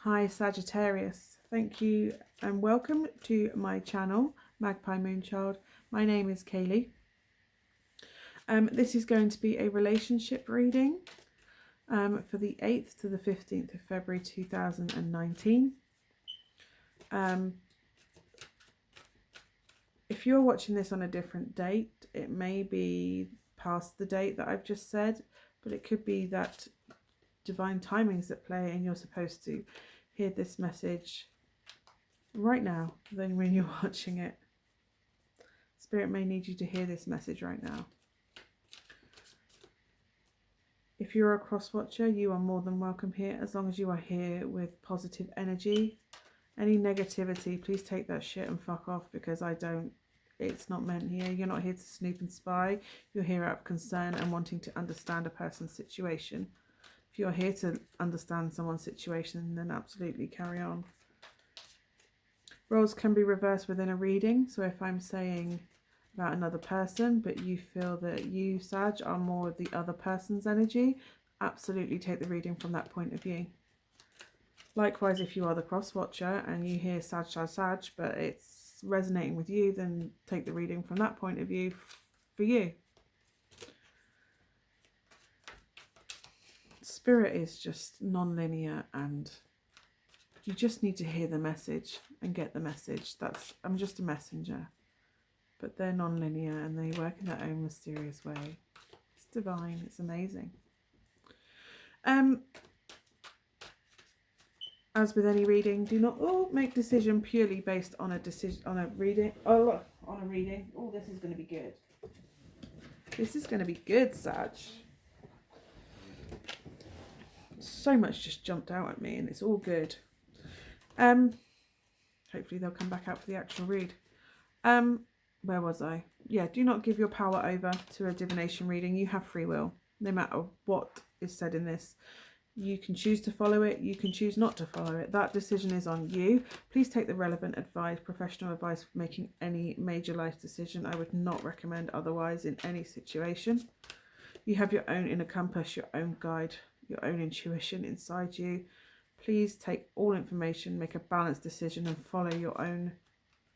Hi Sagittarius, thank you and welcome to my channel, Magpie Moonchild. My name is Kayleigh. This is going to be a relationship reading for the 8th to the 15th of February 2019. If you're watching this on a different date, it may be past the date that I've just said, but it could be that divine timing's at play and you're supposed to hear this message right now than when you're watching it. Spirit may need you to hear this message right now. If you're a cross watcher, you are more than welcome here, as long as you are here with positive energy. Any negativity, please take that shit and fuck off, because it's not meant here. You're not here to snoop and spy. You're here out of concern and wanting to understand a person's situation. If you're here to understand someone's situation, then absolutely carry on. Roles can be reversed within a reading. So if I'm saying about another person, but you feel that you, Sag, are more of the other person's energy, absolutely take the reading from that point of view. Likewise, if you are the cross watcher and you hear Sag, Sag, Sag, but it's resonating with you, then take the reading from that point of view for you. Spirit is just non-linear, and you just need to hear the message and get the message. I'm just a messenger. But they're non-linear and they work in their own mysterious way. It's divine. It's amazing. As with any reading, do not make decision purely based on a reading. Oh, this is going to be good. This is going to be good, Sag. So much just jumped out at me, and it's all good. Hopefully they'll come back out for the actual read. Where was I? Yeah, do not give your power over to a divination reading. You have free will, no matter what is said in this. You can choose to follow it. You can choose not to follow it. That decision is on you. Please take the relevant advice, professional advice for making any major life decision. I would not recommend otherwise in any situation. You have your own inner compass, your own guide, your own intuition inside you. Please take all information, make a balanced decision, and follow your own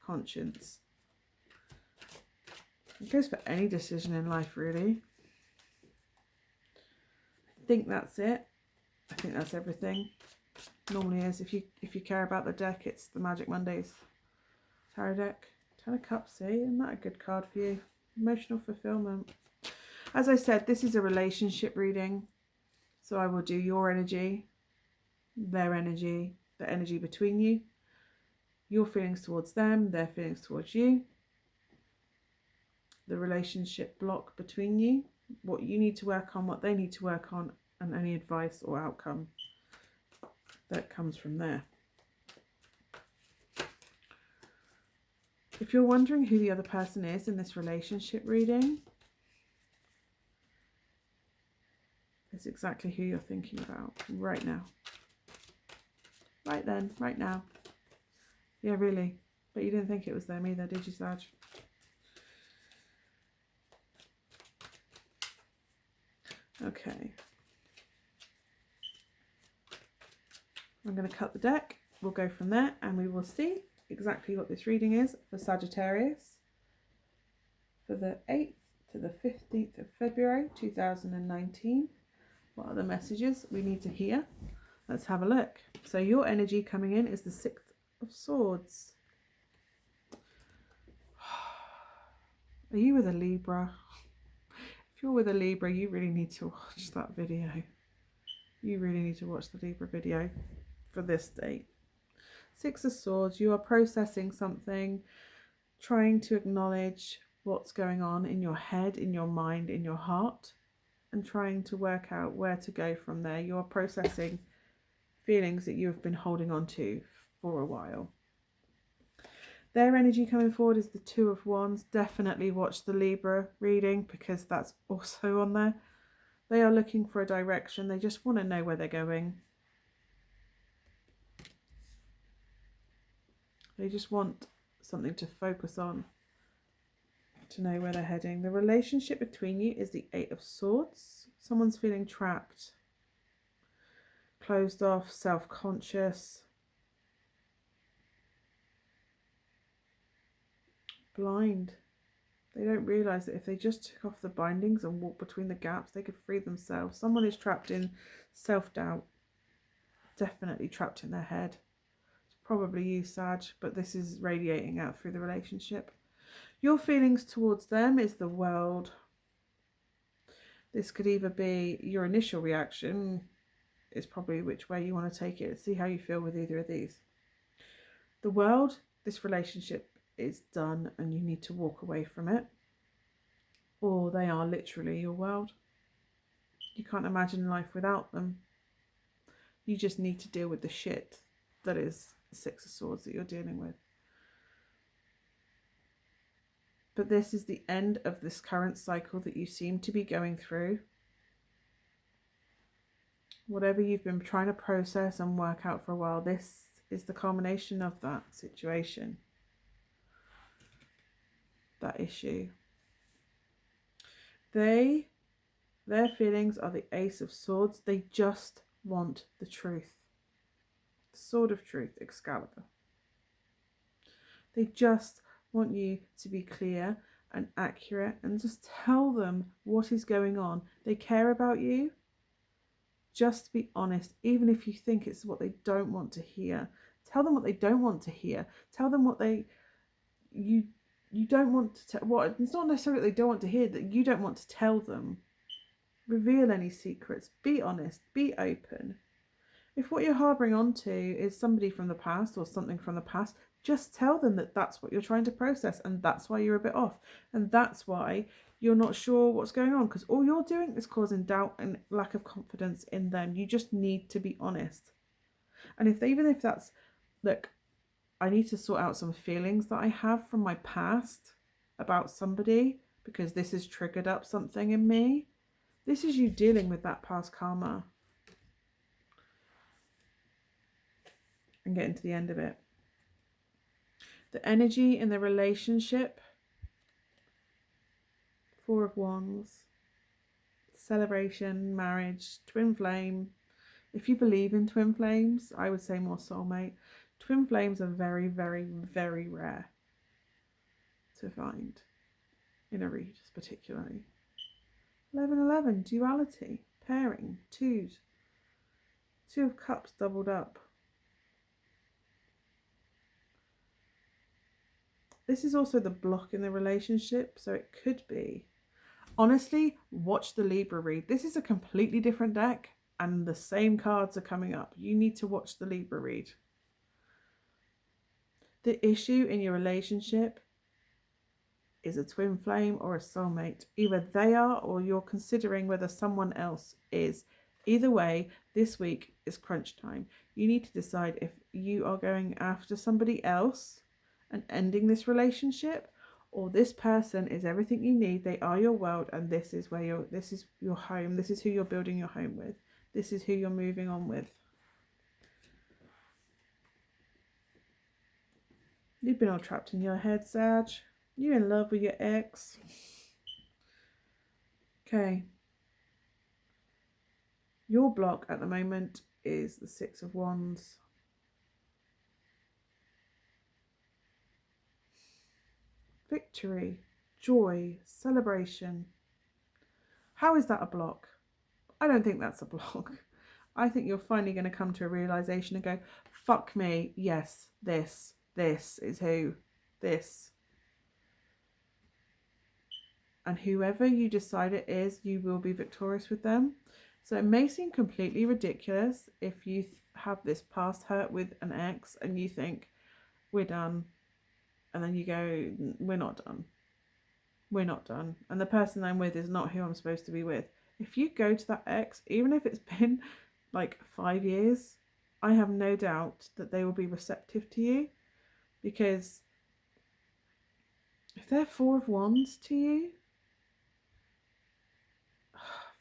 conscience. It goes for any decision in life, really. I think that's it. I think that's everything. Normally is. If you care about the deck, it's the Magic Mondays tarot deck. 10 of Cups, see? Isn't that a good card for you? Emotional fulfillment. As I said, this is a relationship reading. So I will do your energy, their energy, the energy between you, your feelings towards them, their feelings towards you, the relationship block between you, what you need to work on, what they need to work on, and any advice or outcome that comes from there. If you're wondering who the other person is in this relationship reading, it's exactly who you're thinking about right now. Right then, right now. Yeah, really. But you didn't think it was them either, did you, Sag? Okay. I'm going to cut the deck. We'll go from there and we will see exactly what this reading is for Sagittarius for the 8th to the 15th of February 2019. What are the messages we need to hear? Let's have a look. So your energy coming in is the 6 of Swords. Are you with a Libra? If you're with a Libra, you really need to watch that video. You really need to watch the Libra video for this date. 6 of Swords, you are processing something, trying to acknowledge what's going on in your head, in your mind, in your heart, and trying to work out where to go from there. You are processing feelings that you have been holding on to for a while. Their energy coming forward is the 2 of Wands. Definitely watch the Libra reading because that's also on there. They are looking for a direction. They just want to know where they're going. They just want something to focus on, to know where they're heading. The relationship between you is the 8 of Swords. Someone's feeling trapped. closed off, self-conscious, blind. They don't realise that if they just took off the bindings and walked between the gaps, they could free themselves. Someone is trapped in self-doubt, definitely trapped in their head. It's probably you, Sag, but this is radiating out through the relationship. Your feelings towards them is the world. This could either be your initial reaction, is probably which way you want to take it. See how you feel with either of these. The world, this relationship is done and you need to walk away from it. Or they are literally your world. You can't imagine life without them. You just need to deal with the shit that is the Six of Swords that you're dealing with. But this is the end of this current cycle that you seem to be going through. Whatever you've been trying to process and work out for a while, this is the culmination of that situation, that issue. Their feelings are the Ace of Swords. They just want the truth. The Sword of Truth, Excalibur. They just want you to be clear and accurate and just tell them what is going on. They care about you. Just be honest, even if you think it's what they don't want to hear. Tell them what they don't want to hear. Tell them what you don't want to tell. What it's not necessarily that they don't want to hear, that you don't want to tell them. Reveal any secrets. Be honest. Be open. If what you're harbouring onto is somebody from the past or something from the past, just tell them that that's what you're trying to process and that's why you're a bit off and that's why you're not sure what's going on, because all you're doing is causing doubt and lack of confidence in them. You just need to be honest. And even if that's, look, I need to sort out some feelings that I have from my past about somebody because this has triggered up something in me. This is you dealing with that past karma and getting to the end of it. The energy in the relationship, Four of Wands, celebration, marriage, twin flame. If you believe in twin flames, I would say more soulmate. Twin flames are very, very, very rare to find in a read, particularly. 1111, duality, pairing, twos. Two of Cups doubled up. This is also the block in the relationship, so it could be. Honestly, watch the Libra read. This is a completely different deck and the same cards are coming up. You need to watch the Libra read. The issue in your relationship is a twin flame or a soulmate. Either they are or you're considering whether someone else is. Either way, this week is crunch time. You need to decide if you are going after somebody else and ending this relationship, or this person is everything you need. They are your world and this is where this is your home. This is who you're building your home with. This is who you're moving on with. You've been all trapped in your head, Sag. You're in love with your ex. Okay. Your block at the moment is the Six of Wands. Victory, joy, celebration. How is that a block? I don't think that's a block. I think you're finally going to come to a realization and go, fuck me, yes, this is who, this. And whoever you decide it is, you will be victorious with them. So it may seem completely ridiculous if you have this past hurt with an ex and you think, we're done. And then you go, we're not done. We're not done. And the person I'm with is not who I'm supposed to be with. If you go to that ex, even if it's been like 5 years, I have no doubt that they will be receptive to you. Because if they're Four of Wands to you,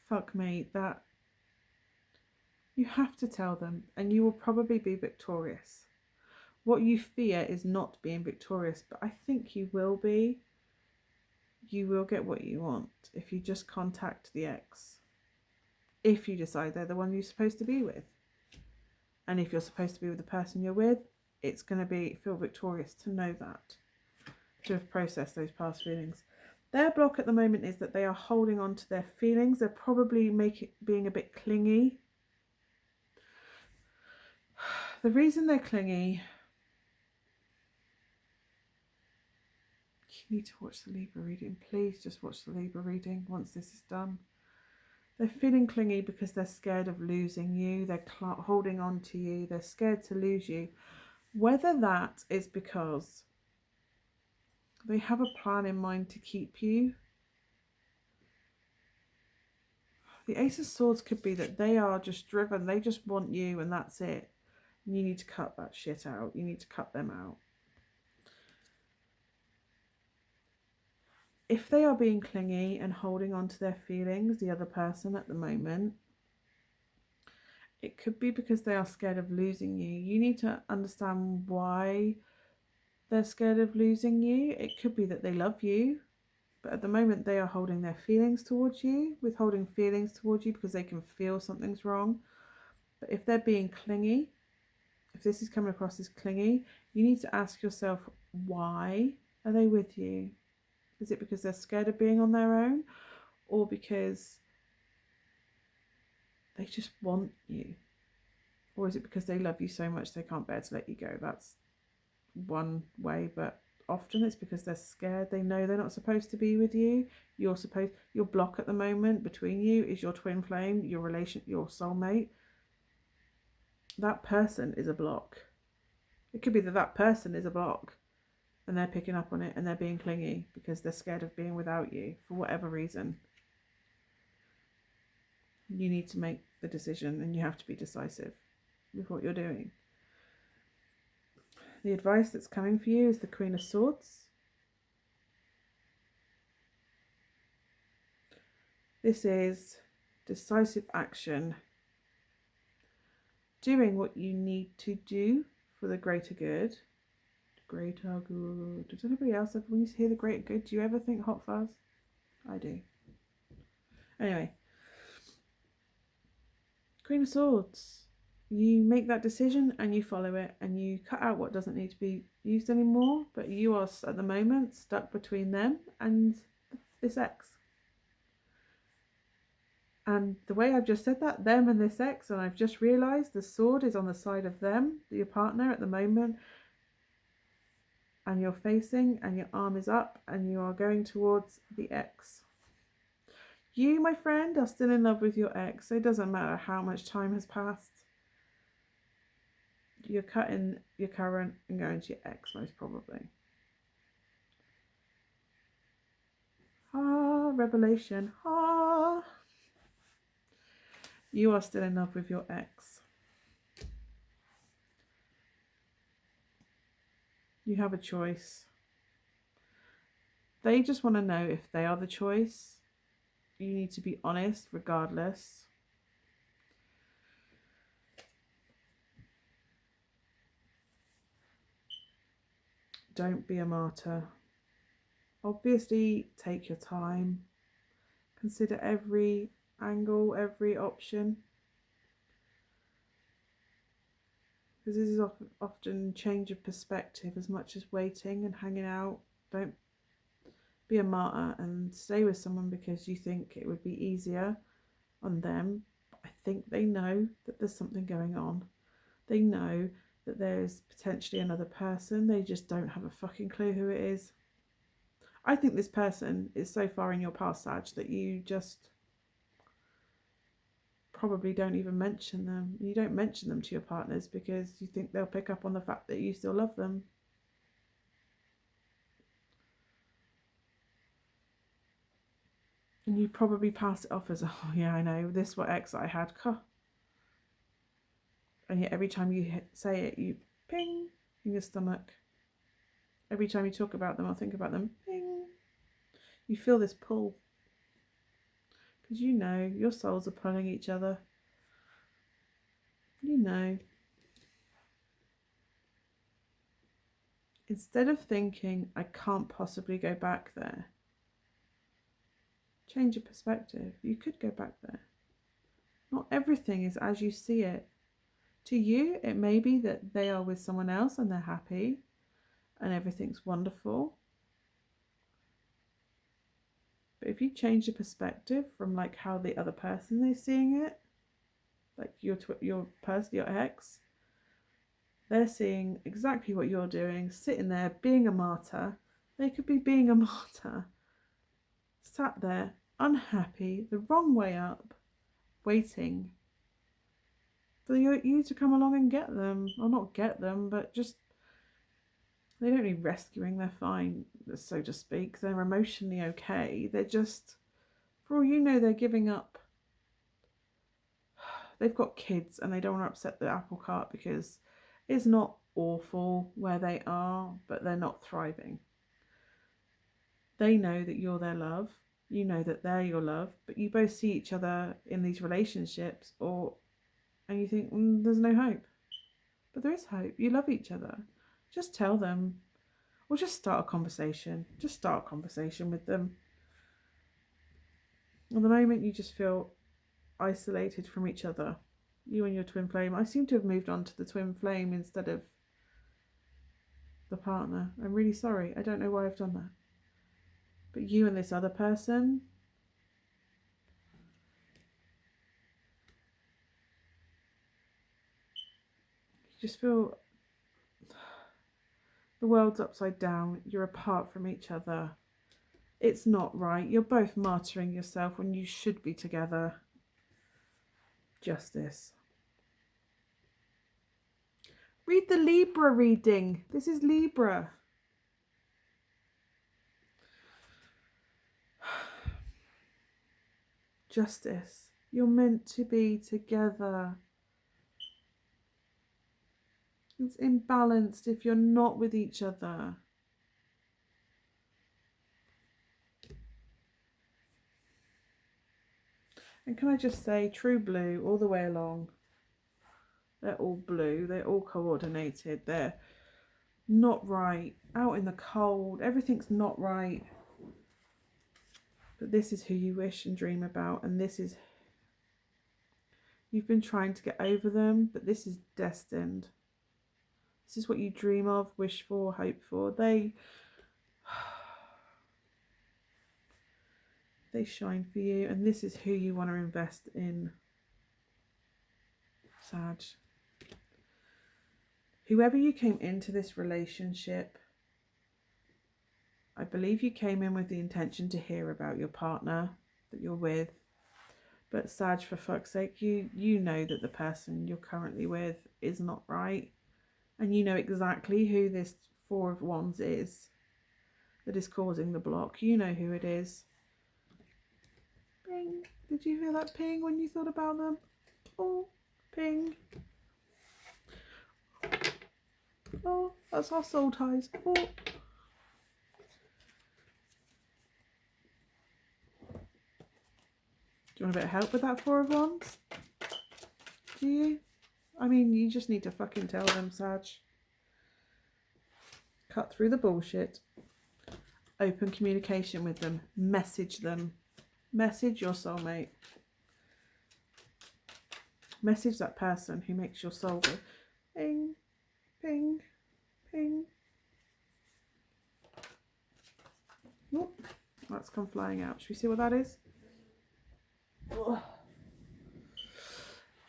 fuck me, that you have to tell them and you will probably be victorious. What you fear is not being victorious, but I think you will be. You will get what you want if you just contact the ex. If you decide they're the one you're supposed to be with. And if you're supposed to be with the person you're with, it's going to feel victorious to know that, to have processed those past feelings. Their block at the moment is that they are holding on to their feelings. They're probably being a bit clingy. The reason they're clingy, you need to watch the Libra reading. Please just watch the Libra reading once this is done. They're feeling clingy because they're scared of losing you. They're holding on to you. They're scared to lose you. Whether that is because they have a plan in mind to keep you. The Ace of Swords could be that they are just driven. They just want you and that's it. And you need to cut that shit out. You need to cut them out. If they are being clingy and holding on to their feelings, the other person at the moment, it could be because they are scared of losing you. You need to understand why they're scared of losing you. It could be that they love you, but at the moment they are holding their feelings towards you, withholding feelings towards you because they can feel something's wrong. But if they're being clingy, if this is coming across as clingy, you need to ask yourself, why are they with you? Is it because they're scared of being on their own, or because they just want you? Or is it because they love you so much they can't bear to let you go? That's one way, but often it's because they're scared. They know they're not supposed to be with you. Your block at the moment between you is your twin flame, your soulmate. That person is a block. It could be that person is a block and they're picking up on it and they're being clingy because they're scared of being without you for whatever reason. You need to make the decision and you have to be decisive with what you're doing. The advice that's coming for you is the Queen of Swords. This is decisive action, doing what you need to do for the greater good. Greater good. Does anybody else ever, when you hear the greater good, do you ever think hot fuzz? I do. Anyway, Queen of Swords. You make that decision and you follow it and you cut out what doesn't need to be used anymore, but you are at the moment stuck between them and this ex. And the way I've just said that, them and this ex, and I've just realised the sword is on the side of them, your partner at the moment, and you're facing and your arm is up and you are going towards the ex. You, my friend, are still in love with your ex. It doesn't matter how much time has passed. You're cutting your current and going to your ex, most probably. Ah, revelation. Ah. You are still in love with your ex. You have a choice. They just want to know if they are the choice. You need to be honest regardless. Don't be a martyr. Obviously, take your time. Consider every angle, every option. Because this is often change of perspective as much as waiting and hanging out. Don't be a martyr and stay with someone because you think it would be easier on them. I think they know that there's something going on. They know that there's potentially another person. They just don't have a fucking clue who it is. I think this person is so far in your past, Sag, that you just probably don't even mention them. You don't mention them to your partners because you think they'll pick up on the fact that you still love them. And you probably pass it off as, oh yeah, I know, this what ex I had. And yet every time you say it, you ping in your stomach. Every time you talk about them or think about them, ping. You feel this pull. Because you know your souls are pulling each other. You know. Instead of thinking, I can't possibly go back there, change your perspective. You could go back there. Not everything is as you see it. To you, it may be that they are with someone else and they're happy and everything's wonderful. But if you change the perspective from like how the other person is seeing it, like your person, your ex, they're seeing exactly what you're doing, sitting there being a martyr. They could be being a martyr, sat there unhappy, the wrong way up, waiting for you to come along and get them, or not get them, but just, they don't need rescuing. They're fine, so to speak. They're emotionally okay. They're just, for all you know, they're giving up. They've got kids and they don't want to upset the apple cart, because it's not awful where they are, but they're not thriving. They know that you're their love. You know that they're your love, but you both see each other in these relationships, and you think, there's no hope. But there is hope. You love each other. Just tell them, or just start a conversation. Just start a conversation with them. At the moment, you just feel isolated from each other, you and your twin flame. I seem to have moved on to the twin flame instead of the partner. I'm really sorry. I don't know why I've done that. But you and this other person, you just feel the world's upside down. You're apart from each other. It's not right. You're both martyring yourself when you should be together. Justice. Read the Libra reading. This is Libra. Justice. You're meant to be together. It's imbalanced if you're not with each other. And can I just say, true blue all the way along. They're all blue. They're all coordinated. They're not right. Out in the cold. Everything's not right. But this is who you wish and dream about. And this is... You've been trying to get over them, but this is destined. This is what you dream of, wish for, hope for. They shine for you, and this is who you want to invest in. Sag. Whoever you came into this relationship, I believe you came in with the intention to hear about your partner that you're with. But Sag, for fuck's sake, you know that the person you're currently with is not right. And you know exactly who this Four of Wands is that is causing the block. You know who it is. Ping. Did you hear that ping when you thought about them? Oh, ping. Oh, that's our soul ties. Oh. Do you want a bit of help with that Four of Wands? Do you? I mean, you just need to fucking tell them, Sag. Cut through the bullshit. Open communication with them. Message them. Message your soulmate. Message that person who makes your soul go ping, ping, ping. Oh, that's come flying out. Should we see what that is? Ugh.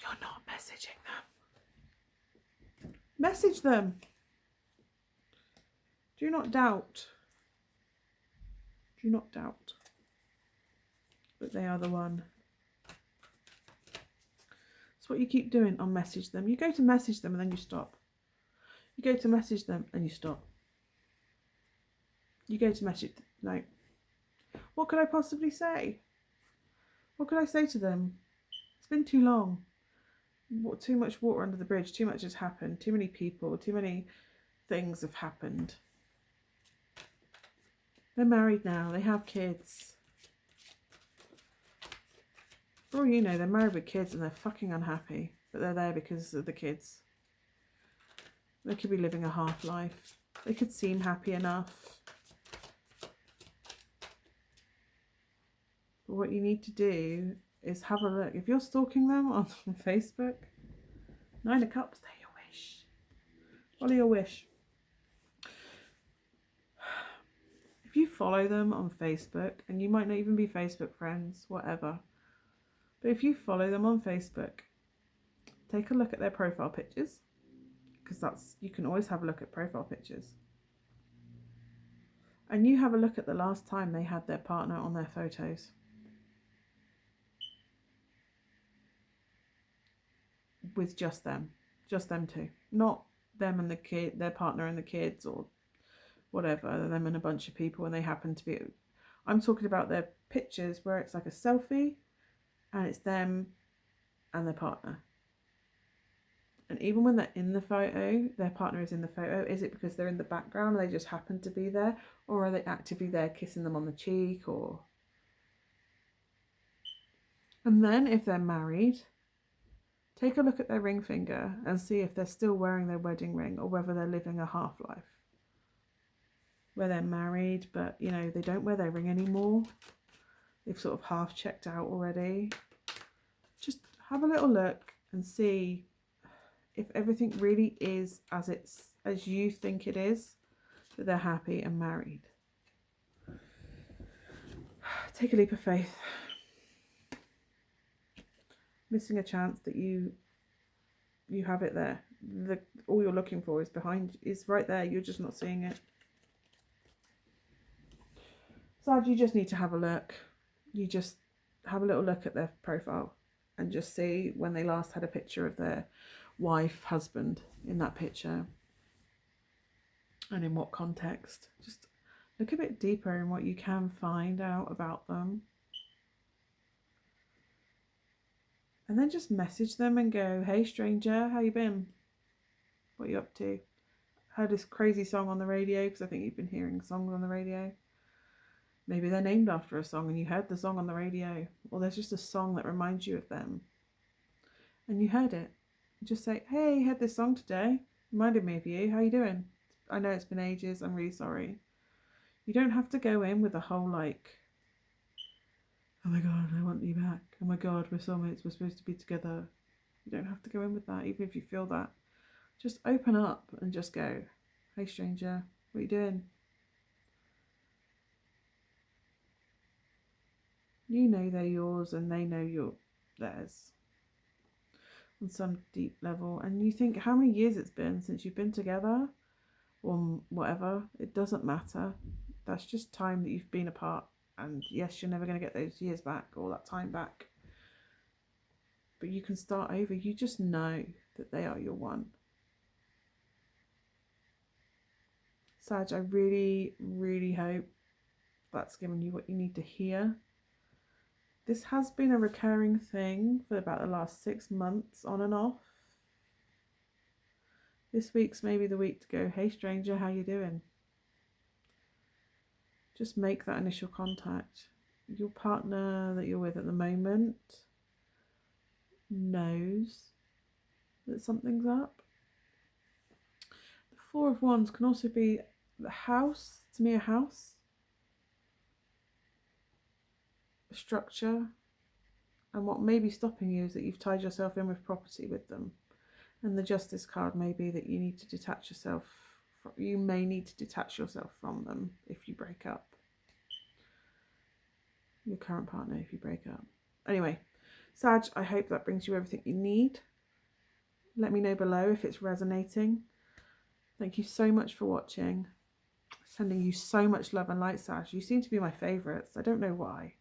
You're not messaging them. Message them. Do not doubt. Do not doubt. But they are the one. It's what you keep doing on message them. You go to message them and then you stop. You go to message them and you stop. You go to message, like, what could I possibly say? What could I say to them? It's been too long. Too much water under the bridge. Too much has happened. Too many people. Too many things have happened. They're married now. They have kids. For all you know, they're married with kids and they're fucking unhappy. But they're there because of the kids. They could be living a half life. They could seem happy enough. But what you need to do is have a look. If you're stalking them on Facebook, Nine of Cups, they're your wish. Follow your wish. If you follow them on Facebook, and you might not even be Facebook friends, whatever, but if you follow them on Facebook, take a look at their profile pictures, because you can always have a look at profile pictures. And you have a look at the last time they had their partner on their photos. With just them two. Not them and the kid, their partner and the kids, or whatever, them and a bunch of people, and they happen to be. I'm talking about their pictures where it's like a selfie and it's them and their partner. And even when they're in the photo, their partner is in the photo, is it because they're in the background and they just happen to be there? Or are they actively there kissing them on the cheek? Or... And then if they're married, take a look at their ring finger and see if they're still wearing their wedding ring or whether they're living a half-life. Where they're married, but, you know, they don't wear their ring anymore. They've sort of half checked out already. Just have a little look and see if everything really is as you think it is, that they're happy and married. Take a leap of faith. Missing a chance that you have it there. All you're looking for is right there. You're just not seeing it. So you just need to have a look. You just have a little look at their profile and just see when they last had a picture of their wife, husband in that picture, and in what context. Just look a bit deeper in what you can find out about them, and then just message them and go, hey stranger, how you been, what are you up to? Heard this crazy song on the radio, because I think you've been hearing songs on the radio. Maybe they're named after a song and you heard the song on the radio, or there's just a song that reminds you of them and you heard it. Just say, hey, I heard this song today, reminded me of you, how you doing? I know it's been ages, I'm really sorry. You don't have to go in with a whole like, oh my god, I want you back, oh my god, we're soulmates, we're supposed to be together. You don't have to go in with that, even if you feel that. Just open up and just go, hey stranger, what are you doing? You know they're yours and they know you're theirs on some deep level. And you think how many years it's been since you've been together, or whatever. It doesn't matter. That's just time that you've been apart. And yes, you're never going to get those years back or that time back. But you can start over. You just know that they are your one. Sag, I really, really hope that's given you what you need to hear. This has been a recurring thing for about the last 6 months, on and off. This week's maybe the week to go, hey stranger, how you doing? Just make that initial contact. Your partner that you're with at the moment knows that something's up. The Four of Wands can also be the house, to me a house, a structure, and what may be stopping you is that you've tied yourself in with property with them. And the Justice card may be that you need to detach yourself. You may need to detach yourself from them if you break up. Your current partner if you break up. Anyway, Sag, I hope that brings you everything you need. Let me know below if it's resonating. Thank you so much for watching. Sending you so much love and light, Sag. You seem to be my favourites. I don't know why.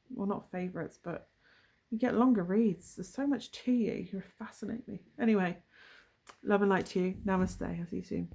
Well, not favourites, but you get longer reads. There's so much to you. You fascinate me. Anyway, love and light to you. Namaste. I'll see you soon.